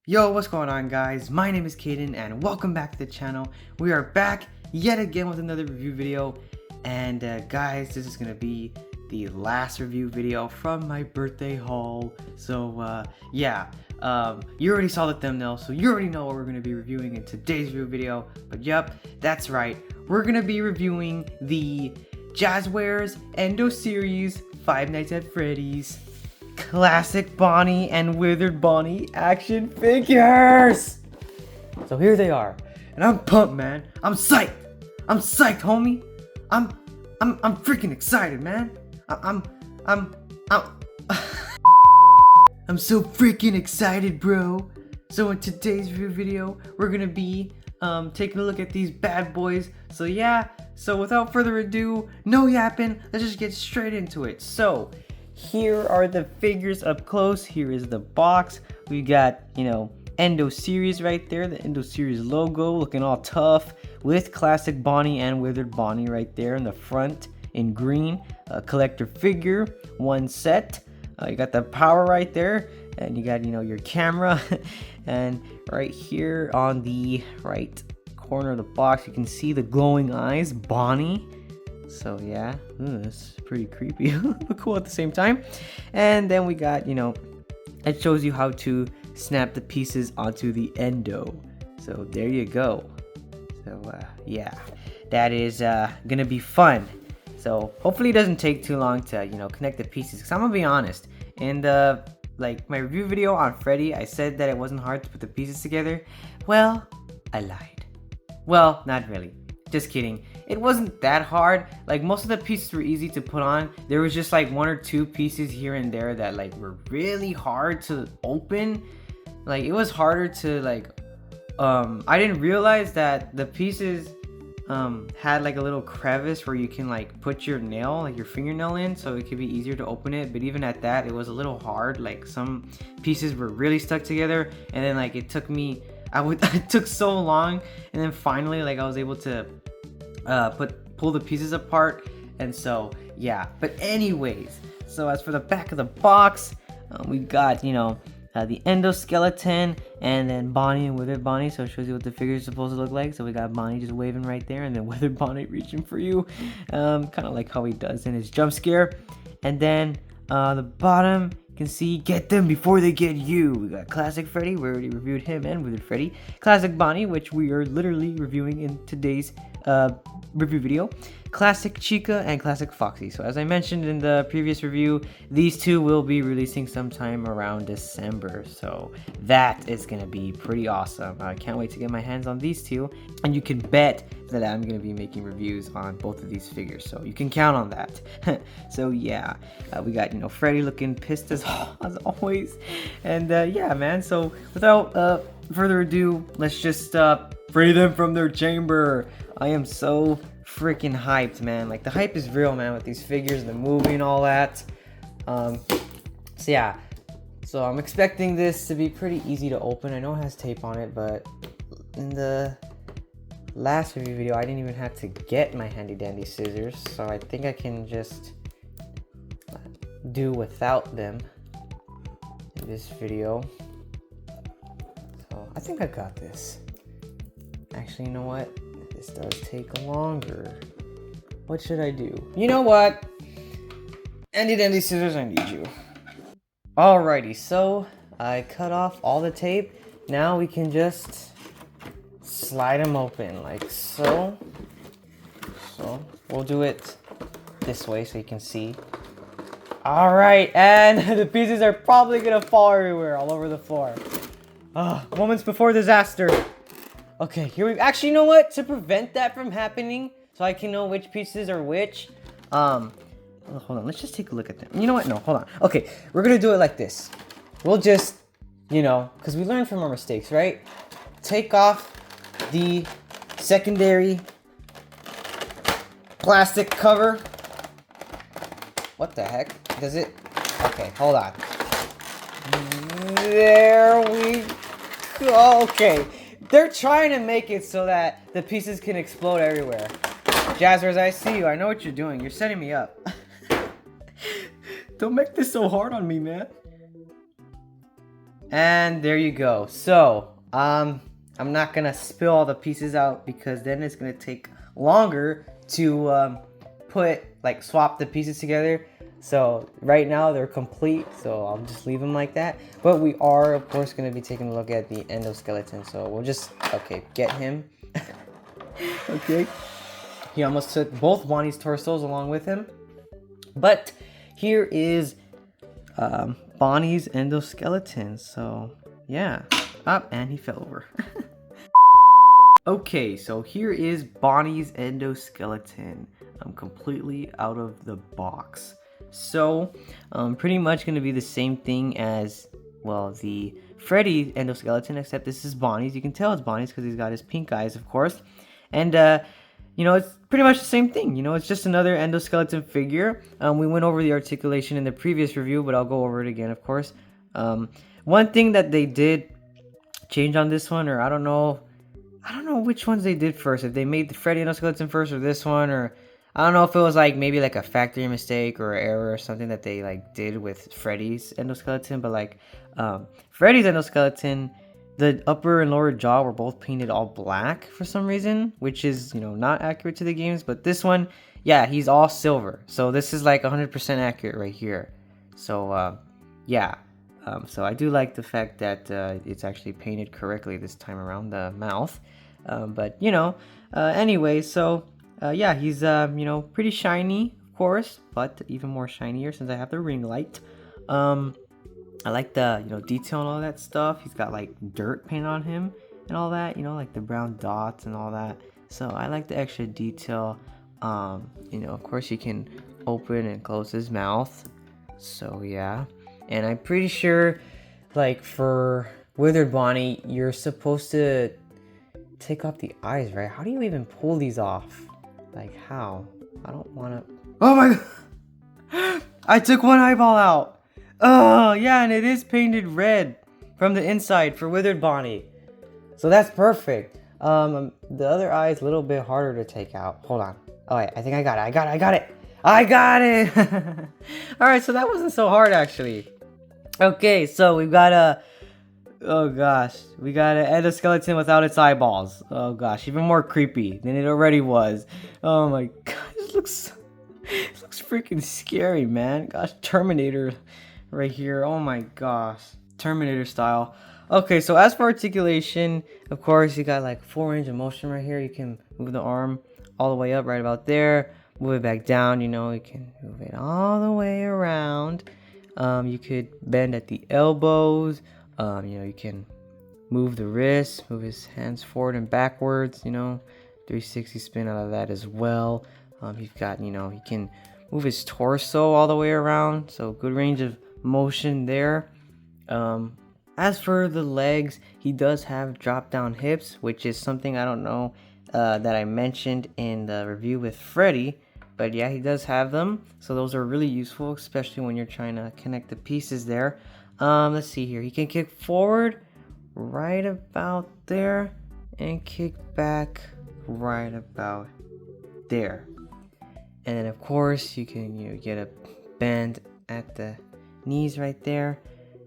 Yo, what's going on, guys? My name is Caden and welcome back to the channel. We are back yet again with another review video, and guys, this is gonna be the last review video from my birthday haul. So yeah, you already saw the thumbnail, so you already know what we're gonna be reviewing in today's review video. But yep, that's right, we're gonna be reviewing the Jazwares Endo series Five Nights at Freddy's classic Bonnie and Withered Bonnie action figures. So here they are, and I'm pumped, man. I'm psyched. I'm psyched, homie. I'm freaking excited, man. I'm I'm so freaking excited, bro. So in today's review video, we're gonna be taking a look at these bad boys. So yeah. So without further ado, no yapping. Let's just get straight into it. So here are the figures up close. Here is the box. We got, Endo series right there, the Endo series logo looking all tough with classic Bonnie and Withered Bonnie right there in the front in green. A collector figure, one set. You got the power right there, and you got, your camera. And right here on the right corner of the box, you can see the glowing eyes, Bonnie. So yeah, that's pretty creepy but cool at the same time. And then we got, it shows you how to snap the pieces onto the Endo. So there you go. So yeah, that is gonna be fun. So hopefully it doesn't take too long to connect the pieces, because I'm gonna be honest, in the my review video on Freddy, I said that it wasn't hard to put the pieces together. Well, I lied. Well, not really. Just kidding. It wasn't that hard. Like, most of the pieces were easy to put on. There was just like one or two pieces here and there that were really hard to open. Like, it was harder to I didn't realize that the pieces had like a little crevice where you can put your nail, your fingernail in, so it could be easier to open it. But even at that, it was a little hard. Like, some pieces were really stuck together, and then it took me it took so long, and then finally I was able to pull the pieces apart. And so yeah, but anyways, so as for the back of the box, we got the Endoskeleton, and then Bonnie and Withered Bonnie. So it shows you what the figure is supposed to look like. So we got Bonnie just waving right there, and then Withered Bonnie reaching for you, kind of like how he does in his jump scare. And then the bottom, you can see, get them before they get you. We got classic Freddy, we already reviewed him, and Withered Freddy. Classic Bonnie, which we are literally reviewing in today's review video. Classic Chica and classic Foxy. So as I mentioned in the previous review, these two will be releasing sometime around December. So that is gonna be pretty awesome. I can't wait to get my hands on these two, and you can bet that I'm gonna be making reviews on both of these figures, so you can count on that. So yeah, we got Freddy looking pissed as always, and yeah, man. So without further ado, let's just free them from their chamber. I am so freaking hyped, man. The hype is real, man, with these figures, the movie and all that. So yeah, so I'm expecting this to be pretty easy to open. I know it has tape on it, but in the last review video, I didn't even have to get my handy dandy scissors, so I think I can just do without them in this video. So I think I got this. Actually, you know what? This does take longer. What should I do? You know what? Handy dandy scissors, I need you. Alrighty, so I cut off all the tape. Now we can just slide them open like so. So we'll do it this way so you can see. Alright, and the pieces are probably gonna fall everywhere, all over the floor. Moments before disaster. Okay, here we actually, you know what? To prevent that from happening, so I can know which pieces are which, hold on, let's just take a look at them. You know what? No, hold on. Okay, we're gonna do it like this. We'll just, because we learned from our mistakes, right? Take off the secondary plastic cover. What the heck? Does it? Okay, hold on. There we go. Okay. They're trying to make it so that the pieces can explode everywhere. Jazwares, I see you. I know what you're doing. You're setting me up. Don't make this so hard on me, man. And there you go. So, I'm not gonna spill all the pieces out because then it's gonna take longer to swap the pieces together. So right now they're complete, so I'll just leave them like that. But we are, of course, gonna be taking a look at the endoskeleton. So we'll just, okay, get him. Okay. He almost took both Bonnie's torsos along with him. But here is Bonnie's endoskeleton. So yeah. Up, and he fell over. Okay, so here is Bonnie's endoskeleton. I'm completely out of the box. So pretty much gonna be the same thing as, well, the Freddy endoskeleton, except this is Bonnie's. You can tell it's Bonnie's because he's got his pink eyes, of course. And you know, it's pretty much the same thing. You know, it's just another endoskeleton figure. We went over the articulation in the previous review, but I'll go over it again, of course. One thing that they did change on this one, or I don't know which ones they did first. If they made the Freddy endoskeleton first or this one, or I don't know if it was like maybe like a factory mistake or error or something that they like did with Freddy's endoskeleton. But like Freddy's endoskeleton, the upper and lower jaw were both painted all black for some reason, which is, you know, not accurate to the games. But this one, yeah, he's all silver. So this is like 100% accurate right here. So yeah. So I do like the fact that it's actually painted correctly this time around, the mouth. But you know, anyway, so yeah, he's you know, pretty shiny, of course, but even more shinier since I have the ring light. I like the, you know, detail and all that stuff. He's got like dirt painted on him and all that, you know, like the brown dots and all that. So I like the extra detail. You know, of course you can open and close his mouth. So yeah. And I'm pretty sure, like, for Withered Bonnie, you're supposed to take off the eyes, right? How do you even pull these off? Like, how? I don't want to... Oh my god! I took one eyeball out! Oh, yeah, and it is painted red from the inside for Withered Bonnie. So that's perfect. The other eye is a little bit harder to take out. Hold on. Oh, wait, I think I got it. I got it! Alright, so that wasn't so hard, actually. Okay, so we've got oh gosh, we got an endoskeleton without its eyeballs. Oh gosh, even more creepy than it already was. Oh my god, it looks freaking scary, man. Gosh, Terminator right here. Oh my gosh, Terminator style. Okay, so as for articulation, of course, you got like 4 range of motion right here. You can move the arm all the way up right about there. Move it back down, you know, you can move it all the way around. You could bend at the elbows. You know, you can move the wrists, move his hands forward and backwards, you know, 360 spin out of that as well. You've got, you know, you can move his torso all the way around, so good range of motion there. As for the legs, he does have drop down hips, which is something I don't know that I mentioned in the review with Freddy. But yeah, he does have them, so those are really useful, especially when you're trying to connect the pieces there. Let's see here. He can kick forward right about there and kick back right about there. And then of course you can, you know, get a bend at the knees right there,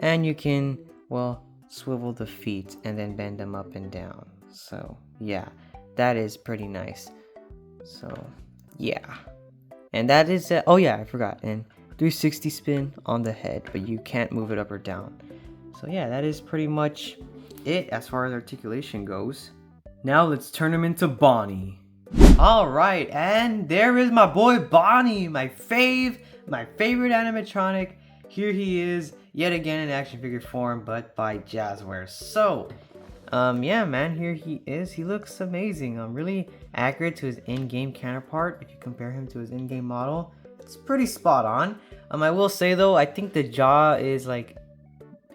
and you can, well, swivel the feet and then bend them up and down. So yeah, that is pretty nice. So yeah. And that is, oh yeah, I forgot. And 360 spin on the head, but you can't move it up or down. So yeah, that is pretty much it as far as articulation goes. Now let's turn him into Bonnie. Alright, and there is my boy Bonnie, my favorite animatronic. Here he is, yet again in action figure form, but by Jazwares. So, yeah, man, here he is. He looks amazing. Really accurate to his in-game counterpart. If you compare him to his in-game model, it's pretty spot on. I will say though, I think the jaw is like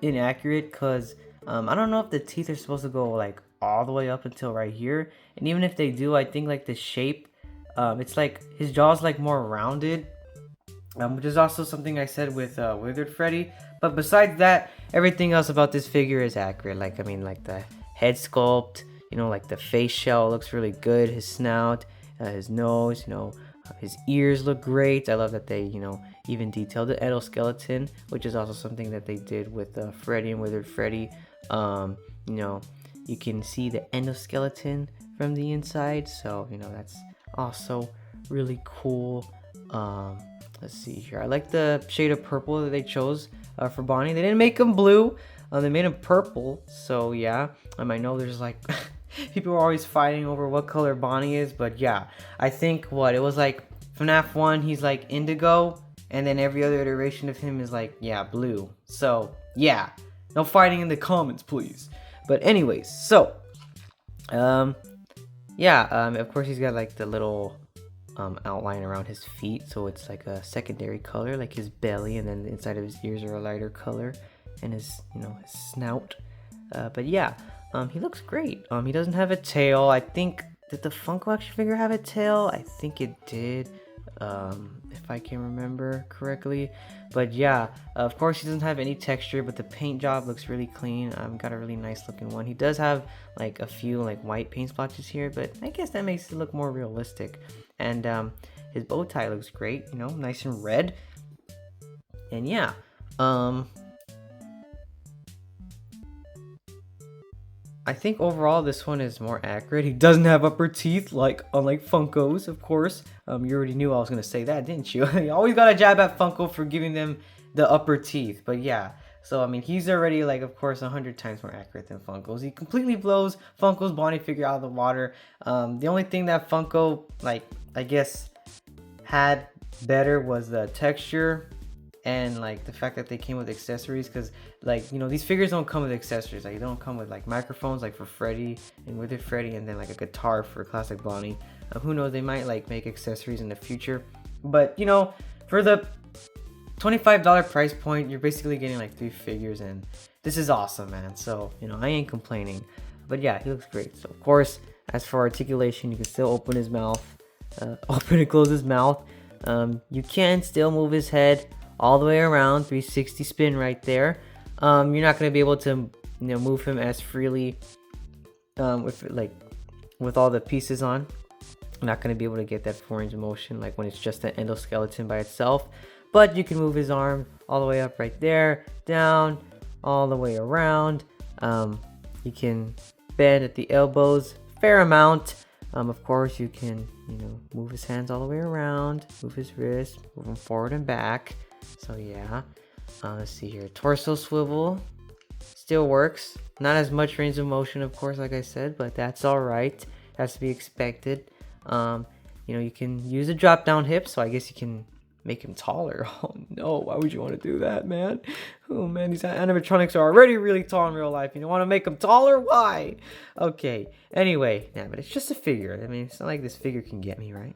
inaccurate because I don't know if the teeth are supposed to go like all the way up until right here, and even if they do, I think like the shape, it's like his jaw's like more rounded, which is also something I said with Withered Freddy. But besides that, everything else about this figure is accurate. Like, I mean, like the head sculpt, you know, like the face shell looks really good. His snout, his nose, you know, his ears look great. I love that they, you know, even detailed. The Endoskeleton, which is also something that they did with Freddy and Withered Freddy. You know, you can see the Endoskeleton from the inside, so you know that's also really cool. Let's see here. I like the shade of purple that they chose for Bonnie. They didn't make him blue. They made him purple. So yeah, I know there's like people are always fighting over what color Bonnie is, but yeah, I think it was like FNAF 1, he's like indigo, and then every other iteration of him is like, yeah, blue. So yeah, no fighting in the comments, please. But anyways, so yeah, of course he's got like the little outline around his feet, so it's like a secondary color, like his belly, and then the inside of his ears are a lighter color, and his, you know, his snout. But yeah, he looks great. He doesn't have a tail. I think, did the Funko action figure have a tail? I think it did, if I can remember correctly. But yeah, of course he doesn't have any texture, but the paint job looks really clean. Got a really nice looking one. He does have like a few like white paint splotches here, but I guess that makes it look more realistic. And his bow tie looks great, you know, nice and red. And yeah, I think overall this one is more accurate. He doesn't have upper teeth, unlike Funko's, of course. You already knew I was gonna say that, didn't you? You always gotta jab at Funko for giving them the upper teeth. But yeah, so I mean, he's already like, of course, 100 times more accurate than Funko's. He completely blows Funko's Bonnie figure out of the water. The only thing that Funko, like, I guess, had better was the texture and like the fact that they came with accessories, because like, you know, these figures don't come with accessories. Like, they don't come with like microphones like for Freddy and Withered Freddy, and then like a guitar for classic Bonnie. Who knows, they might like make accessories in the future. But you know, for the $25 price point, you're basically getting like 3 figures, and this is awesome, man. So you know, I ain't complaining. But yeah, he looks great. So of course, as for articulation, you can still open his mouth, open and close his mouth. You can still move his head all the way around, 360 spin right there. You're not going to be able to, you know, move him as freely with all the pieces on. You're not going to be able to get that 4-range of motion like when it's just an Endoskeleton by itself. But you can move his arm all the way up right there, down, all the way around. You can bend at the elbows, fair amount. Of course, you can, you know, move his hands all the way around, move his wrists, move them forward and back. So yeah, let's see here. Torso swivel still works. Not as much range of motion, of course, like I said, but that's all right. Has to be expected. You know, you can use a drop down hip, so I guess you can make him taller. Oh no, why would you want to do that, man? Oh man, these animatronics are already really tall in real life. You don't want to make them taller? Why? Okay, anyway, yeah, but it's just a figure. I mean, it's not like this figure can get me, right?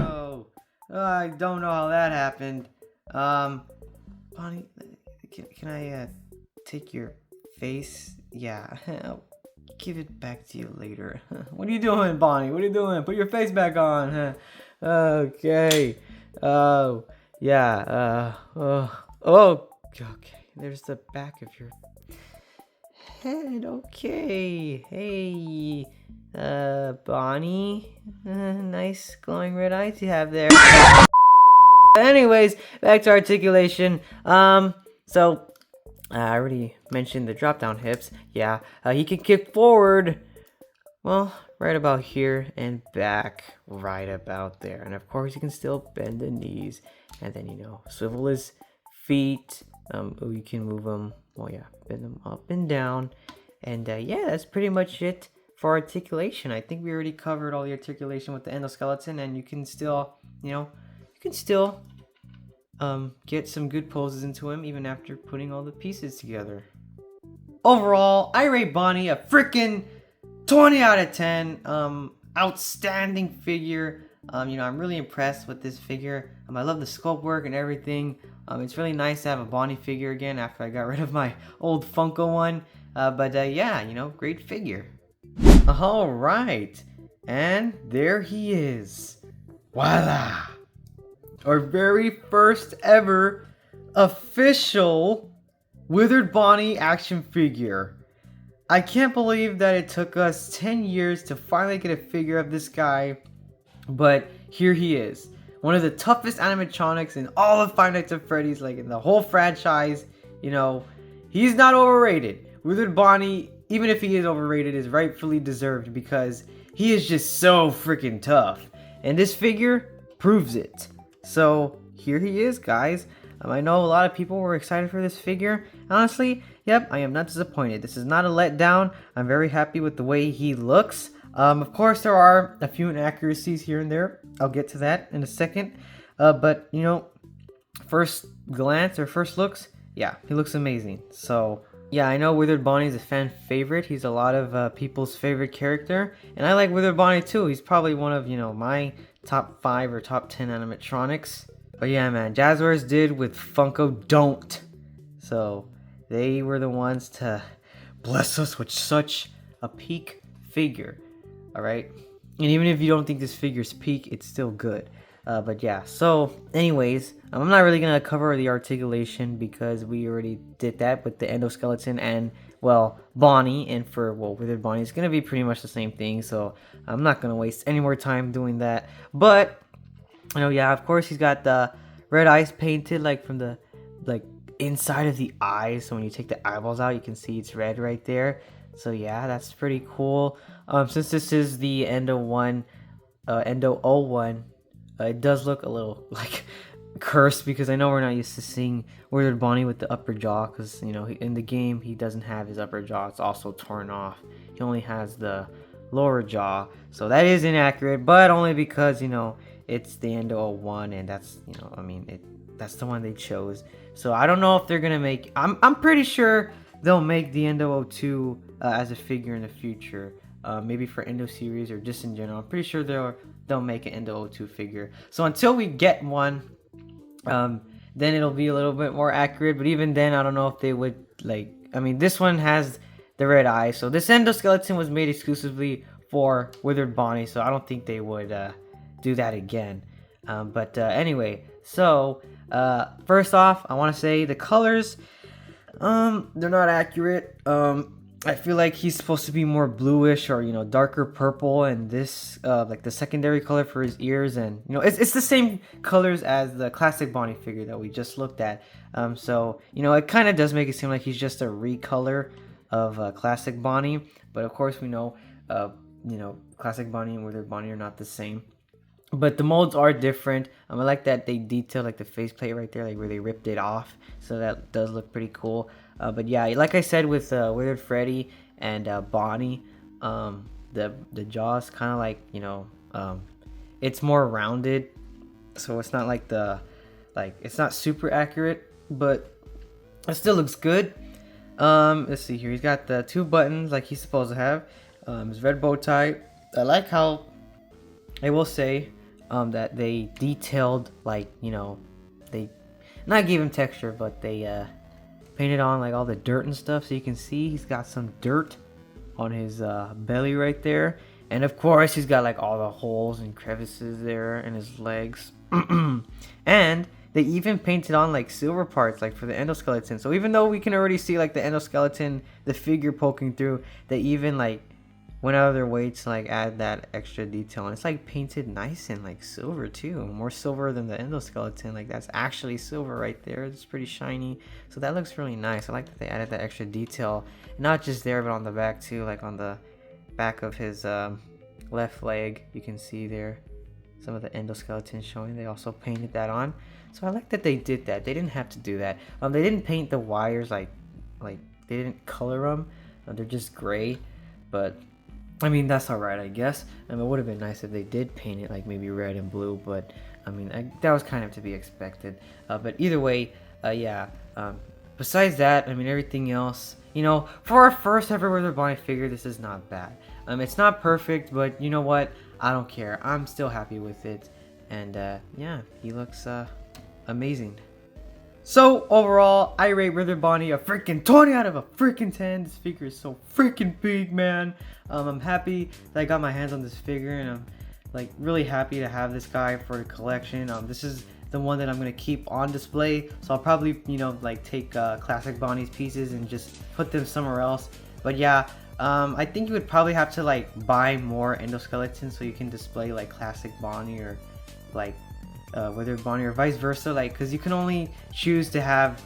Oh, I don't know how that happened. Bonnie, can I take your face? Yeah, I'll give it back to you later. What are you doing, Bonnie? What are you doing? Put your face back on. Okay. Oh, yeah. Oh, okay. There's the back of your head. Okay. Hey, Bonnie. Nice glowing red eyes you have there. Anyways, back to articulation. So I already mentioned the drop down hips. Yeah, he can kick forward, well, right about here, and back right about there. And of course, you can still bend the knees, and then, you know, swivel his feet. You can move them, well, yeah, bend them up and down. And yeah, that's pretty much it for articulation. I think we already covered all the articulation with the Endoskeleton, and you can still, you know, get some good poses into him even after putting all the pieces together. Overall, I rate Bonnie a freaking 20 out of 10. Outstanding figure. You know, I'm really impressed with this figure. I love the sculpt work and everything. It's really nice to have a Bonnie figure again after I got rid of my old Funko one. But yeah, you know, great figure. Alright, and there he is. Voila! Our very first ever official Withered Bonnie action figure. I can't believe that it took us 10 years to finally get a figure of this guy. But here he is, one of the toughest animatronics in all of Five Nights at Freddy's, like in the whole franchise. You know, he's not overrated. Withered Bonnie, even if he is overrated, is rightfully deserved because he is just so freaking tough. And this figure proves it. So here he is, guys. I know a lot of people were excited for this figure. Honestly, yep, I am not disappointed. This is not a letdown. I'm very happy with the way he looks. Of course, there are a few inaccuracies here and there. I'll get to that in a second. But, you know, first glance or first looks, yeah, he looks amazing. So, yeah, I know Withered Bonnie is a fan favorite. He's a lot of people's favorite character. And I like Withered Bonnie too. He's probably one of, you know, my top 5 or top 10 animatronics. But yeah, man, Jazwares did with Funko Don't. So they were the ones to bless us with such a peak figure. Alright? And even if you don't think this figure's peak, it's still good. But yeah, so anyways, I'm not really going to cover the articulation because we already did that with the Endoskeleton and, well, Bonnie. And for, well, Withered Bonnie, it's going to be pretty much the same thing. So I'm not going to waste any more time doing that. But, you know, yeah, of course, he's got the red eyes painted, like, from the, like, inside of the eyes. So when you take the eyeballs out, you can see it's red right there. So yeah, that's pretty cool. Since this is the Endo 01, it does look a little like cursed because I know we're not used to seeing Withered Bonnie with the upper jaw because, you know, in the game he doesn't have his upper jaw. It's also torn off. He only has the lower jaw. So that is inaccurate, but only because, you know, it's the Endo 01 and that's, you know, I mean, that's the one they chose. So I don't know if they're going to make, I'm pretty sure they'll make the Endo 02 as a figure in the future. Maybe for Endo series or just in general. I'm pretty sure they'll make an Endo 02 figure. So until we get one, then it'll be a little bit more accurate. But even then, I don't know if they would, like, I mean, this one has the red eye. So this Endoskeleton was made exclusively for Withered Bonnie. So I don't think they would do that again. But anyway, so first off, I want to say the colors, they're not accurate. I feel like he's supposed to be more bluish or, you know, darker purple, and this like the secondary color for his ears, and, you know, it's the same colors as the classic Bonnie figure that we just looked at. So, you know, it kind of does make it seem like he's just a recolor of classic Bonnie, but of course we know you know, classic Bonnie and Withered Bonnie are not the same. But the molds are different. I like that they detail like the faceplate right there, like where they ripped it off. So that does look pretty cool. But yeah, like I said with Withered Freddy and Bonnie, the jaw's kind of like, you know, it's more rounded. So it's not like it's not super accurate, but it still looks good. Let's see here. He's got the 2 buttons like he's supposed to have. His red bow tie. I like how, I will say, that they detailed, like, you know, they not gave him texture, but they painted on like all the dirt and stuff, so you can see he's got some dirt on his belly right there, and of course he's got like all the holes and crevices there in his legs. And they even painted on like silver parts, like for the Endoskeleton. So even though we can already see like the Endoskeleton, the figure poking through, they even like went out of their way to like add that extra detail, and it's like painted nice and like silver too, more silver than the Endoskeleton. Like that's actually silver right there. It's pretty shiny, so that looks really nice. I like that they added that extra detail, not just there but on the back too, like on the back of his left leg. You can see there some of the Endoskeleton showing. They also painted that on, so I like that they did that. They didn't have to do that. They didn't paint the wires like they didn't color them. They're just gray, but I mean, that's alright, I guess. I mean, it would have been nice if they did paint it like maybe red and blue, but I mean, that was kind of to be expected. But either way, yeah. Besides that, I mean, everything else, you know, for our first ever Withered Bonnie figure, this is not bad. It's not perfect, but you know what? I don't care. I'm still happy with it. And yeah, he looks amazing. So overall, I rate Withered Bonnie a freaking 20 out of a freaking 10. This figure is so freaking big, man. I'm happy that I got my hands on this figure, and I'm like really happy to have this guy for the collection. This is the one that I'm gonna keep on display, so I'll probably, you know, like take classic Bonnie's pieces and just put them somewhere else. But yeah, I think you would probably have to like buy more Endoskeletons so you can display like classic Bonnie or like Withered Bonnie or vice versa, like because you can only choose to have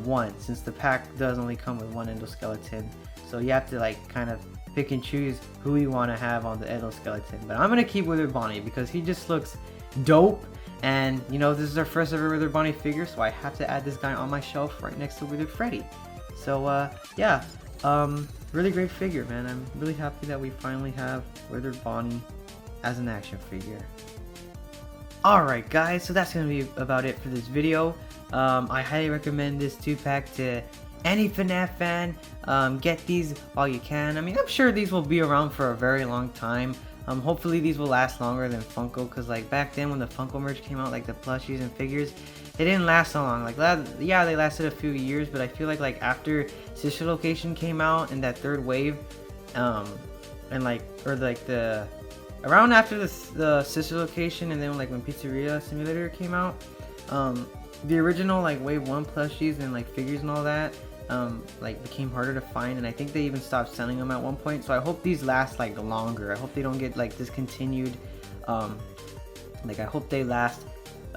one, since the pack does only come with one Endoskeleton. So you have to like kind of pick and choose who you want to have on the Endoskeleton. But I'm gonna keep Withered Bonnie because he just looks dope, and you know, this is our first ever Withered Bonnie figure, so I have to add this guy on my shelf right next to Withered Freddy. So yeah, really great figure, man. I'm really happy that we finally have Withered Bonnie as an action figure. Alright guys, so that's gonna be about it for this video. I highly recommend this 2-pack to any FNAF fan. Get these while you can. I mean, I'm sure these will be around for a very long time. Hopefully these will last longer than Funko, because like back then when the Funko merch came out, like the plushies and figures, they didn't last so long. Like yeah, they lasted a few years, but I feel like after Sister Location came out and that third wave, and like, or like the around after the Sister Location, and then like when Pizzeria Simulator came out, the original like wave 1 plushies and like figures and all that like became harder to find, and I think they even stopped selling them at one point. So I hope these last like longer. I hope they don't get like discontinued. Like I hope they last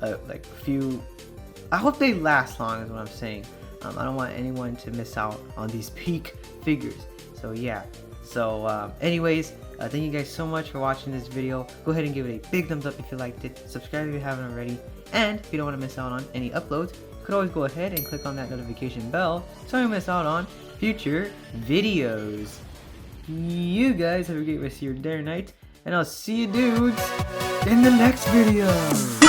like few. I hope they last long is what I'm saying. I don't want anyone to miss out on these peak figures. So yeah. So anyways, thank you guys so much for watching this video. Go ahead and give it a big thumbs up if you liked it. Subscribe if you haven't already. And if you don't want to miss out on any uploads, you could always go ahead and click on that notification bell so you don't miss out on future videos. You guys have a great rest of your day or night, and I'll see you dudes in the next video.